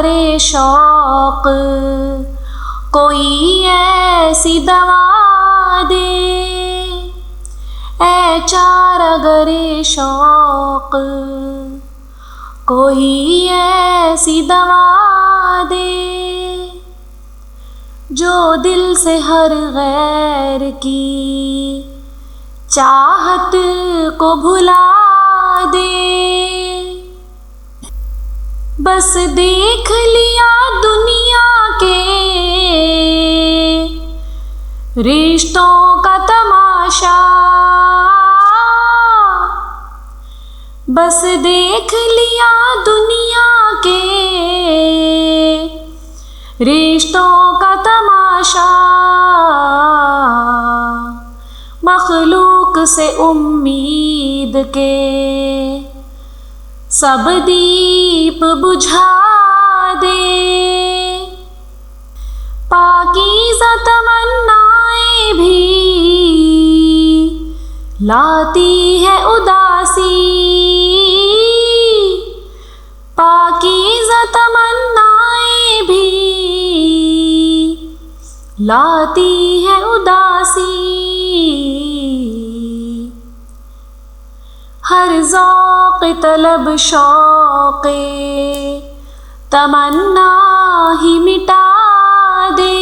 करे शौक, कोई ऐसी दवा दे। ऐ चारा गरे शौक, कोई ऐसी दवा दे, जो दिल से हर गैर की चाहत को भुला दे। बस देख लिया दुनिया के रिश्तों का तमाशा, बस देख लिया दुनिया के रिश्तों का तमाशा। मखलूक से उम्मीद के सब दीप बुझा दे। पाकीज़ा तमन्नाएं भी लाती है उदासी, पाकीज़ा तमन्नाएं भी लाती है उदासी। हर ज़ौक़ तलब शौक़े तमन्ना ही मिटा दे।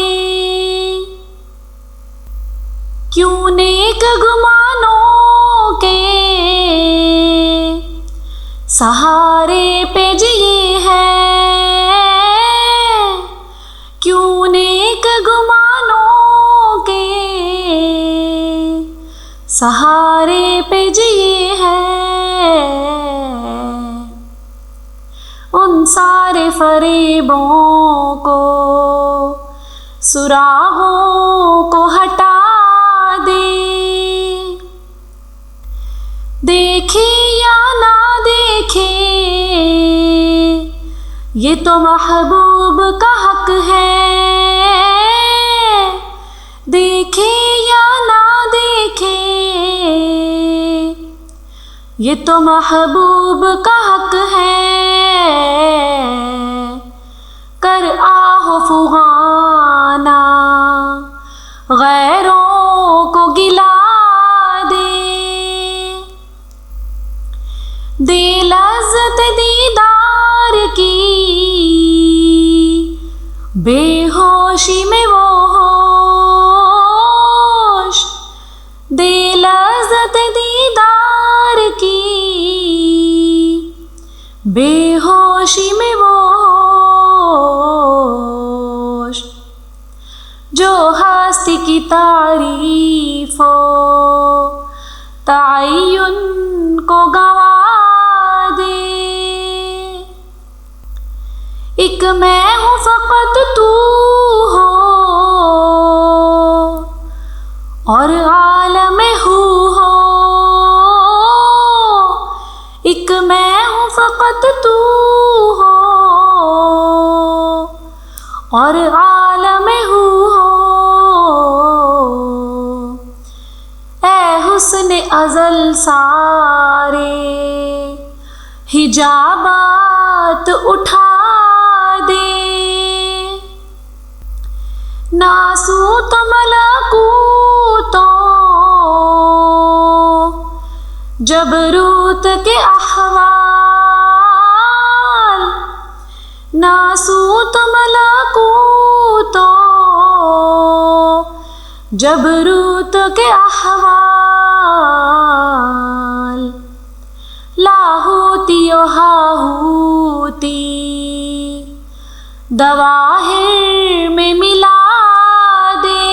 क्यों नेक गुमानों के सहारे पे जिए हैं, क्यों नेक गुमानों के सहारे पे जिए हैं। उन सारे फरेबों को सुराहों को हटा दे। देखे या ना देखे ये तो महबूब का हक है, देखे या ना देखे ये तो महबूब का हक है। कर आहो फुगाना गैरों को गिला दे। दे लज़्ज़त दीदार की बेहोशी में वो होश, दे लज़्ज़त दीदार की बेहोशी में वो होश। जो हस्ती की तारीफ़ तअय्युन को गवा दे। एक मैं हूँ फ़क़त तू हो और आलम हू हो, एक मैं हूँ फ़क़त तू हो और आलम हू हो। ऐ हुस्न अज़ल सारे हिजाबात उठा दे। नासूत मलकूतो जबरूत के अहवाल, नासूत मलकूतो जबरूत के अहवाल। लाहूती ओ हाहूती दवाहिर में मिला दे।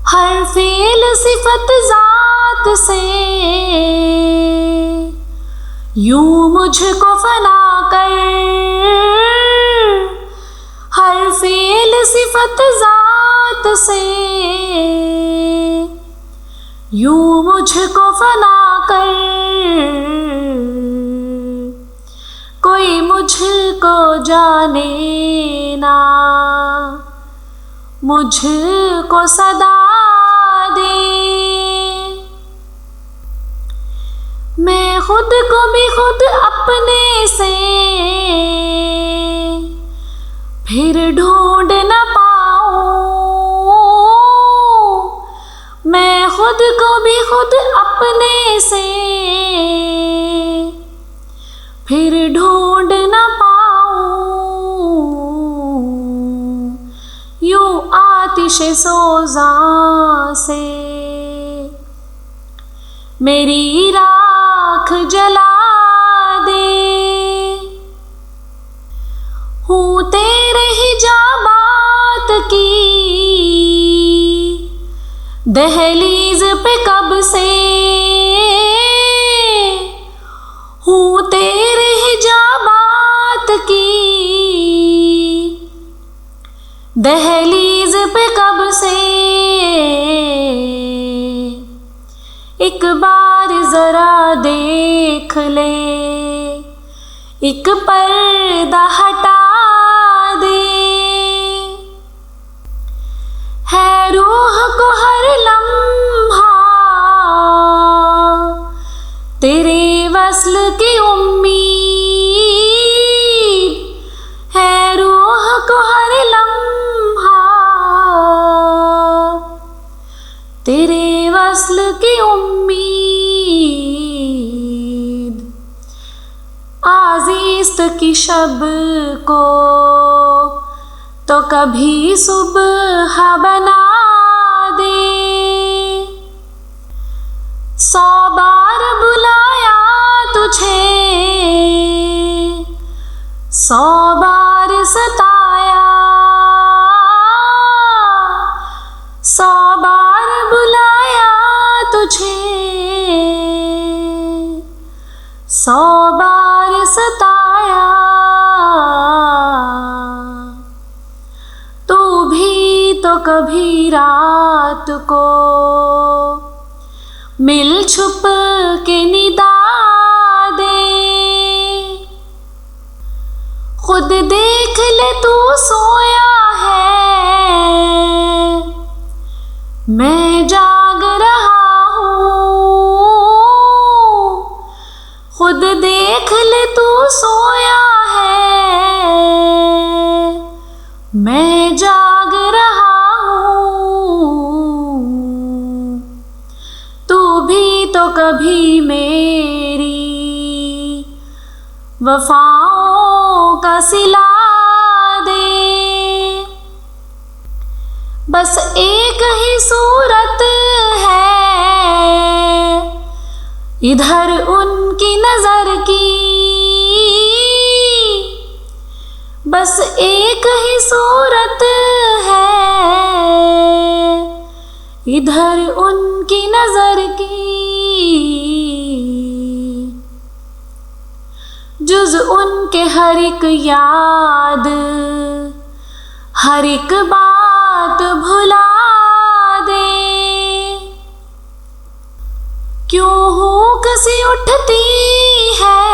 हर फेल सिफत ज़ात से यूं मुझको फना कर, हर फेल सिफत ज़ात से यूं मुझको फना कर। कोई मुझको जाने ना मुझको सदा दे। मैं खुद को भी खुद अपने से खुद को भी खुद अपने से फिर ढूंढ न पाऊं, यूं आतिशे सोजा से मेरी राख जला दे। हूँ तेरे हिजाबात की दहलीज पे कब से, हूँ तेरे हिजाबात की दहलीज पे कब से। एक बार जरा देख ले, एक पर्दा हटा दे। है रूह को हर लम्हा तेरे वस्ल की उम्मीद, है रूह को हर लम्हा तेरे वस्ल की उम्मीद। आज़ीज़ की शब को तो कभी सुबह बना दे। 100 बार बुलाया तुझे, 100 बार सताया, 100 बार बुलाया तुझे, 100 बार सताया। तू भी तो कभी रात को मिल छुप के निदा दे। खुद देख ले तू सोया है, मैं जाग रहा हूँ। खुद देख ले तू सोया है, मैं जाग रहा हूँ। तू भी तो कभी मेरी वफाओं का सिला दे। बस एक ही सूरत है इधर उनकी नजर की, बस एक ही सूरत है इधर उनकी नजर की। जुज उनके हर एक याद, हर एक बात भुला दे। क्यों हुक सी उठती है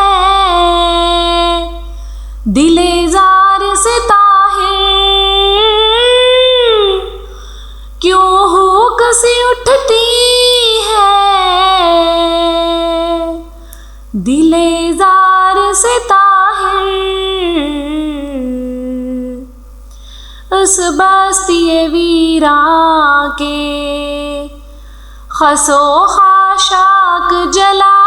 दिले जार से ताहिर, क्यों हुक सी उठती है दिले जार से ताहिर। उस बस्ती वीरा के खसो खाशाक जला